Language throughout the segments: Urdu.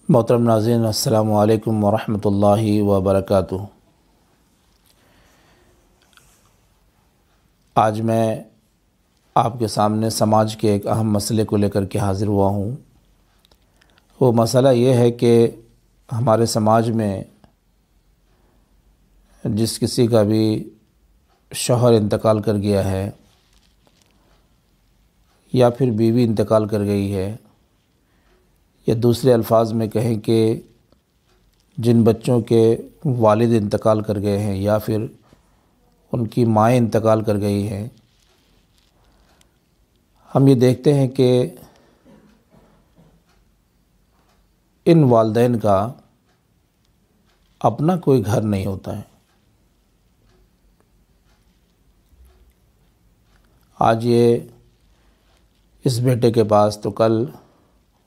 محترم ناظرین، السلام علیکم ورحمۃ اللہ وبرکاتہ۔ آج میں آپ کے سامنے سماج کے ایک اہم مسئلے کو لے کر کے حاضر ہوا ہوں۔ وہ مسئلہ یہ ہے کہ ہمارے سماج میں جس کسی کا بھی شوہر انتقال کر گیا ہے یا پھر بیوی انتقال کر گئی ہے، یا دوسرے الفاظ میں کہیں کہ جن بچوں کے والد انتقال کر گئے ہیں یا پھر ان کی مائیں انتقال کر گئی ہیں، ہم یہ دیکھتے ہیں کہ ان والدین کا اپنا کوئی گھر نہیں ہوتا ہے۔ آج یہ اس بیٹے کے پاس تو کل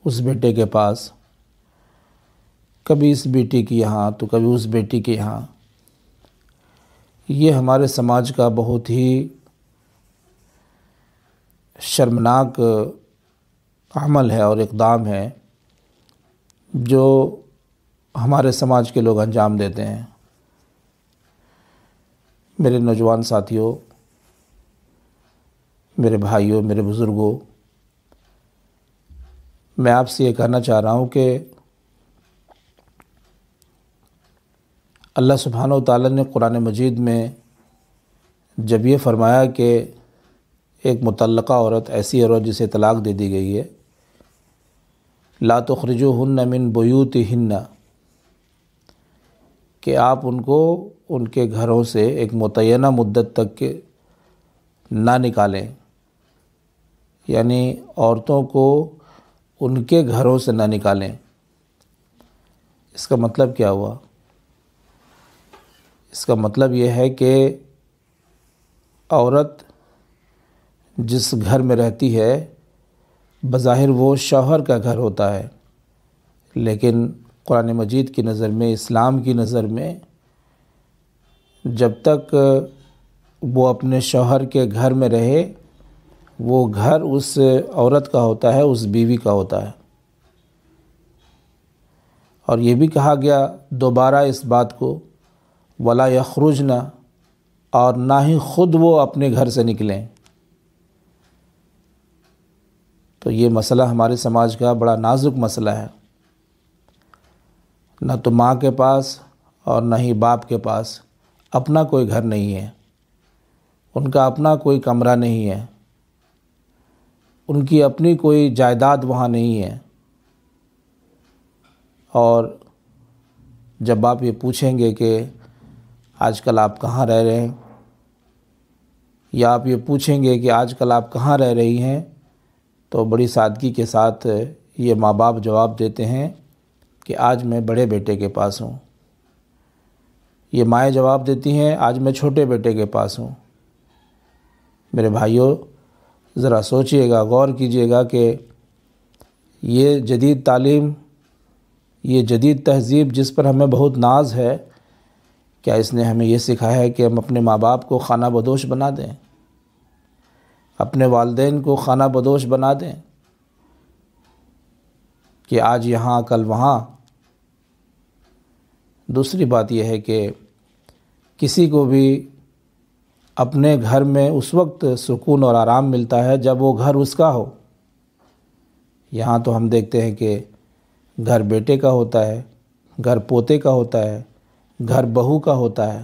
اس بیٹے کے پاس، کبھی اس بیٹی کی یہاں تو کبھی اس بیٹی کے یہاں۔ یہ ہمارے سماج کا بہت ہی شرمناک عمل ہے اور اقدام ہے جو ہمارے سماج کے لوگ انجام دیتے ہیں۔ میرے نوجوان ساتھیوں، میرے بھائیوں، میرے بزرگوں، میں آپ سے یہ کہنا چاہ رہا ہوں کہ اللہ سبحانہ و تعالیٰ نے قرآن مجید میں جب یہ فرمایا کہ ایک مطلقہ عورت ایسی عورت جسے طلاق دے دی گئی ہے، لا تخرجوہن من بیوتہن، کہ آپ ان کو ان کے گھروں سے ایک متعینہ مدت تک کے نہ نکالیں، یعنی عورتوں کو ان کے گھروں سے نہ نکالیں۔ اس کا مطلب کیا ہوا؟ اس کا مطلب یہ ہے کہ عورت جس گھر میں رہتی ہے بظاہر وہ شوہر کا گھر ہوتا ہے، لیکن قرآن مجید کی نظر میں، اسلام کی نظر میں، جب تک وہ اپنے شوہر کے گھر میں رہے وہ گھر اس عورت کا ہوتا ہے، اس بیوی کا ہوتا ہے۔ اور یہ بھی کہا گیا دوبارہ اس بات کو، وَلَا يَخْرُجْنَ، اور نہ ہی خود وہ اپنے گھر سے نکلیں۔ تو یہ مسئلہ ہمارے سماج کا بڑا نازک مسئلہ ہے۔ نہ تو ماں کے پاس اور نہ ہی باپ کے پاس اپنا کوئی گھر نہیں ہے، ان کا اپنا کوئی کمرہ نہیں ہے، ان کی اپنی کوئی جائیداد وہاں نہیں ہے۔ اور جب آپ یہ پوچھیں گے کہ آج کل آپ کہاں رہ رہے ہیں، یا آپ یہ پوچھیں گے کہ آج کل آپ کہاں رہ رہی ہیں، تو بڑی سادگی کے ساتھ یہ ماں باپ جواب دیتے ہیں کہ آج میں بڑے بیٹے کے پاس ہوں۔ یہ مائیں جواب دیتی ہیں آج میں چھوٹے بیٹے کے پاس ہوں۔ میرے بھائیوں، ذرا سوچئے گا، غور کیجئے گا کہ یہ جدید تعلیم، یہ جدید تہذیب جس پر ہمیں بہت ناز ہے، کیا اس نے ہمیں یہ سکھایا ہے کہ ہم اپنے ماں باپ کو خانہ بدوش بنا دیں، اپنے والدین کو خانہ بدوش بنا دیں کہ آج یہاں کل وہاں؟ دوسری بات یہ ہے کہ کسی کو بھی اپنے گھر میں اس وقت سکون اور آرام ملتا ہے جب وہ گھر اس کا ہو۔ یہاں تو ہم دیکھتے ہیں کہ گھر بیٹے کا ہوتا ہے، گھر پوتے کا ہوتا ہے، گھر بہو کا ہوتا ہے،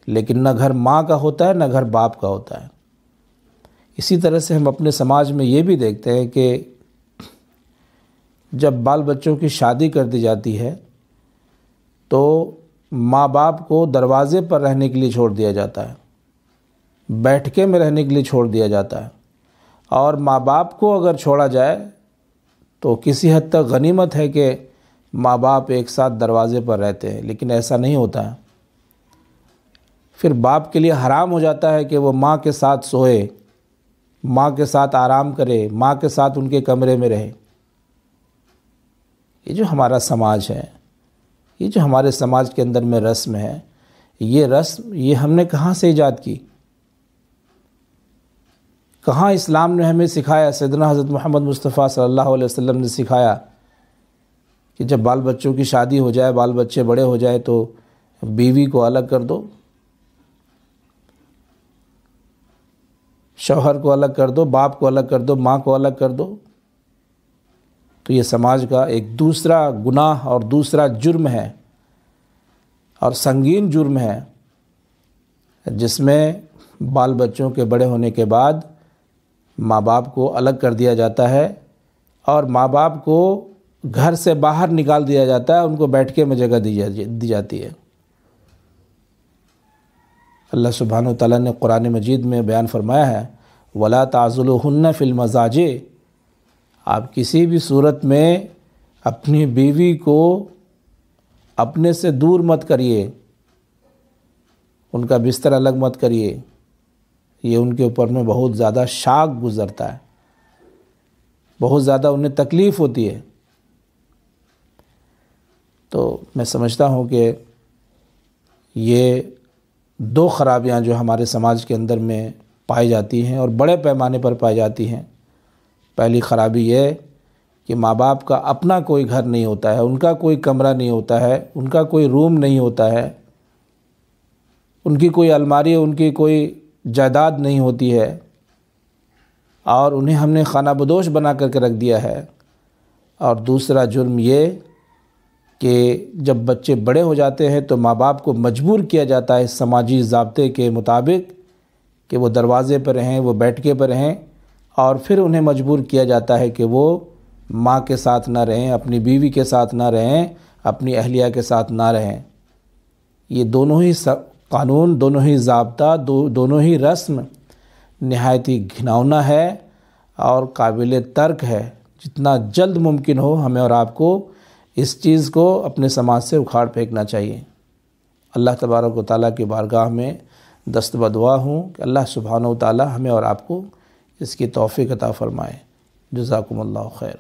لیکن نہ گھر ماں کا ہوتا ہے نہ گھر باپ کا ہوتا ہے۔ اسی طرح سے ہم اپنے سماج میں یہ بھی دیکھتے ہیں کہ جب بال بچوں کی شادی کر دی جاتی ہے تو ماں باپ کو دروازے پر رہنے کے لیے چھوڑ دیا جاتا ہے، بیٹھکے میں رہنے کے لیے چھوڑ دیا جاتا ہے، اور ماں باپ کو اگر چھوڑا جائے تو کسی حد تک غنیمت ہے کہ ماں باپ ایک ساتھ دروازے پر رہتے ہیں، لیکن ایسا نہیں ہوتا ہے۔ پھر باپ کے لیے حرام ہو جاتا ہے کہ وہ ماں کے ساتھ سوئے، ماں کے ساتھ آرام کرے، ماں کے ساتھ ان کے کمرے میں رہے۔ یہ جو ہمارا سماج ہے، یہ جو ہمارے سماج کے اندر میں رسم ہے، یہ رسم یہ ہم نے کہاں سے ایجاد کی؟ کہاں اسلام نے ہمیں سکھایا؟ سیدنا حضرت محمد مصطفیٰ صلی اللہ علیہ وسلم نے سکھایا کہ جب بال بچوں کی شادی ہو جائے، بال بچے بڑے ہو جائے تو بیوی کو الگ کر دو، شوہر کو الگ کر دو، باپ کو الگ کر دو، ماں کو الگ کر دو. تو یہ سماج کا ایک دوسرا گناہ اور دوسرا جرم ہے، اور سنگین جرم ہے، جس میں بال بچوں کے بڑے ہونے کے بعد ماں باپ کو الگ کر دیا جاتا ہے، اور ماں باپ کو گھر سے باہر نکال دیا جاتا ہے، ان کو بیٹھنے میں جگہ دی جاتی ہے. اللہ سبحانہ وتعالیٰ نے قرآن مجید میں بیان فرمایا ہے وَلَا تَعْضُلُوهُنَّ فِي الْمَضَاجِعِ، آپ کسی بھی صورت میں اپنی بیوی کو اپنے سے دور مت کریے، ان کا بستر الگ مت کریے. یہ ان کے اوپر میں بہت زیادہ شاق گزرتا ہے، بہت زیادہ انہیں تکلیف ہوتی ہے. تو میں سمجھتا ہوں کہ یہ دو خرابیاں جو ہمارے سماج کے اندر میں پائی جاتی ہیں اور بڑے پیمانے پر پائی جاتی ہیں. پہلی خرابی یہ کہ ماں باپ کا اپنا کوئی گھر نہیں ہوتا ہے، ان کا کوئی کمرہ نہیں ہوتا ہے، ان کا کوئی روم نہیں ہوتا ہے، ان کی کوئی الماری، ان کی کوئی جائیداد نہیں ہوتی ہے، اور انہیں ہم نے خانہ بدوش بنا کر کے رکھ دیا ہے. اور دوسرا جرم یہ کہ جب بچے بڑے ہو جاتے ہیں تو ماں باپ کو مجبور کیا جاتا ہے سماجی ضابطے کے مطابق کہ وہ دروازے پر رہیں، وہ بیٹھکے پر رہیں، اور پھر انہیں مجبور کیا جاتا ہے کہ وہ ماں کے ساتھ نہ رہیں، اپنی بیوی کے ساتھ نہ رہیں، اپنی اہلیہ کے ساتھ نہ رہیں. یہ دونوں ہی قانون، دونوں ہی ضابطہ، دونوں ہی رسم نہایت ہی گھناؤنا ہے اور قابل ترک ہے. جتنا جلد ممکن ہو ہمیں اور آپ کو اس چیز کو اپنے سماج سے اکھاڑ پھینکنا چاہیے. اللہ تبارک و تعالیٰ کی بارگاہ میں دست بدعا ہوں کہ اللہ سبحانہ و تعالیٰ ہمیں اور آپ کو اس کی توفیق عطا فرمائے. جزاکم اللہ خیر.